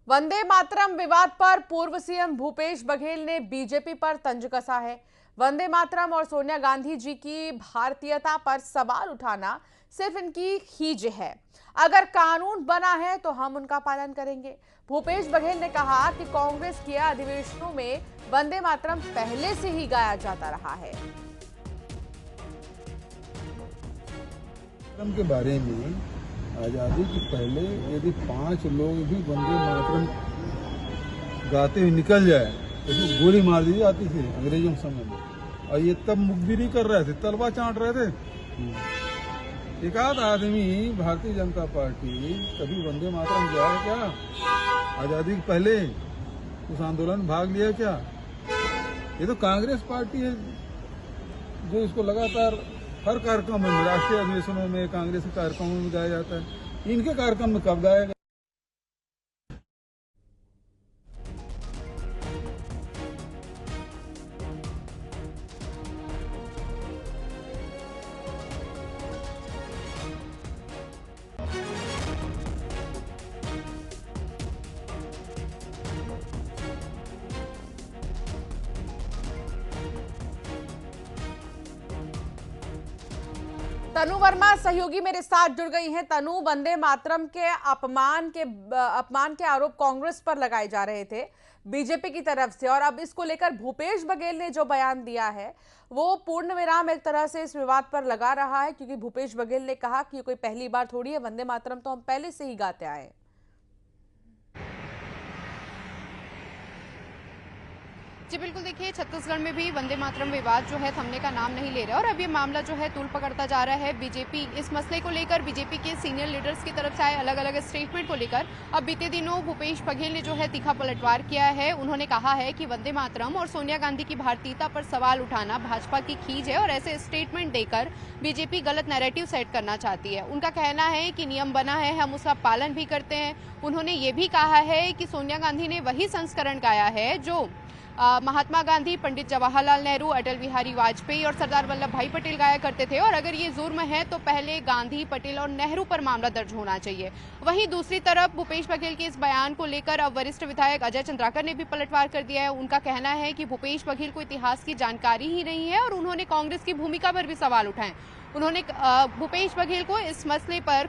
वंदे मातरम विवाद पर पूर्व सीएम भूपेश बघेल ने बीजेपी पर तंज कसा है। वंदे मातरम और सोनिया गांधी जी की भारतीयता पर सवाल उठाना सिर्फ इनकी खींच है। अगर कानून बना है तो हम उनका पालन करेंगे। भूपेश बघेल ने कहा कि कांग्रेस के अधिवेशनों में वंदे मातरम पहले से ही गाया जाता रहा है। के बारे में आज़ादी के पहले यदि 5 लोग भी वंदे मातरम गाते हुए निकल जाए तो उसको गोली मार दी जाती थी अंग्रेजों के समय में। और ये तब मुखबिरी कर रहे थे, तलवा चाट रहे थे। एक आध आदमी भारतीय जनता पार्टी कभी वंदे मातरम गया है क्या? आज़ादी के पहले उस आंदोलन में भाग लिया क्या? ये तो कांग्रेस पार्टी है जो इसको लगातार हर कार्यक्रम में, राष्ट्रीय अधिवेशनों में, कांग्रेस के कार्यक्रमों में गाया जाता है। इनके कार्यक्रम में कब गाया गया? तनु वर्मा सहयोगी मेरे साथ जुड़ गई हैं। तनु, वंदे मातरम के अपमान के आरोप कांग्रेस पर लगाए जा रहे थे बीजेपी की तरफ से, और अब इसको लेकर भूपेश बघेल ने जो बयान दिया है वो पूर्ण विराम एक तरह से इस विवाद पर लगा रहा है, क्योंकि भूपेश बघेल ने कहा कि कोई पहली बार थोड़ी है, वंदे मातरम तो हम पहले से ही गाते आए। जी बिल्कुल, देखिए छत्तीसगढ़ में भी वंदे मातरम विवाद जो है थमने का नाम नहीं ले रहा है और अब ये मामला जो है तूल पकड़ता जा रहा है। बीजेपी इस मसले को लेकर बीजेपी के सीनियर लीडर्स की तरफ से आए अलग अलग स्टेटमेंट को लेकर अब बीते दिनों भूपेश बघेल ने जो है तीखा पलटवार किया है। उन्होंने कहा है कि वंदे मातरम और सोनिया गांधी की भारतीयता पर सवाल उठाना भाजपा की खींच है और ऐसे स्टेटमेंट देकर बीजेपी गलत नैरेटिव सेट करना चाहती है। उनका कहना है कि नियम बना है, हम उसका पालन भी करते हैं। उन्होंने ये भी कहा है कि सोनिया गांधी ने वही संस्करण गाया है जो महात्मा गांधी, पंडित जवाहरलाल नेहरू, अटल बिहारी वाजपेयी और सरदार वल्लभ भाई पटेल गाया करते थे, और अगर ये जुर्म है तो पहले गांधी, पटेल और नेहरू पर मामला दर्ज होना चाहिए। वहीं दूसरी तरफ भूपेश बघेल के इस बयान को लेकर अब वरिष्ठ विधायक अजय चंद्राकर ने भी पलटवार कर दिया है। उनका कहना है कि भूपेश बघेल को इतिहास की जानकारी ही नहीं है और उन्होंने कांग्रेस की भूमिका पर भी सवाल उठाए। उन्होंने भूपेश बघेल को इस मसले पर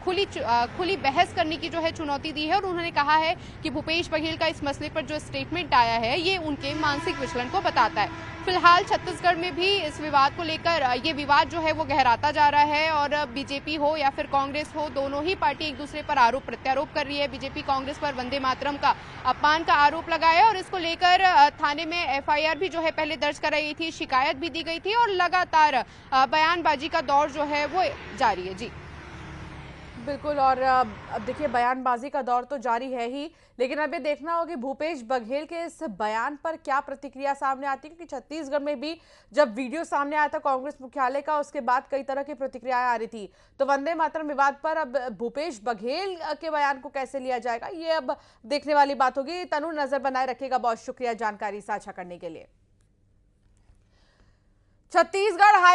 खुली बहस करने की जो है चुनौती दी है और उन्होंने कहा है कि भूपेश बघेल का इस मसले पर जो स्टेटमेंट आया है ये उनके मानसिक विचलन को बताता है। फिलहाल छत्तीसगढ़ में भी इस विवाद को लेकर ये विवाद जो है वो गहराता जा रहा है और बीजेपी हो या फिर कांग्रेस हो, दोनों ही पार्टी एक दूसरे पर आरोप प्रत्यारोप कर रही है। बीजेपी कांग्रेस पर वंदे मातरम का अपमान का आरोप लगाया और इसको लेकर थाने में एफआईआर भी जो है पहले दर्ज कराई गई थी, शिकायत भी दी गई थी और लगातार बयानबाजी का दौर जो है वो जारी है। जी बिल्कुल, और अब देखिए बयानबाजी का दौर तो जारी है ही, लेकिन अब ये देखना होगा कि भूपेश बघेल के इस बयान पर क्या प्रतिक्रिया सामने आती है, क्योंकि छत्तीसगढ़ में भी जब वीडियो सामने आया था कांग्रेस मुख्यालय का, उसके बाद कई तरह की प्रतिक्रियाएं आ रही थी। तो वंदे मातरम विवाद पर अब भूपेश बघेल के बयान को कैसे लिया जाएगा, ये अब देखने वाली बात होगी। तनु, नजर बनाए रखिएगा। बहुत शुक्रिया जानकारी साझा करने के लिए। छत्तीसगढ़ हाई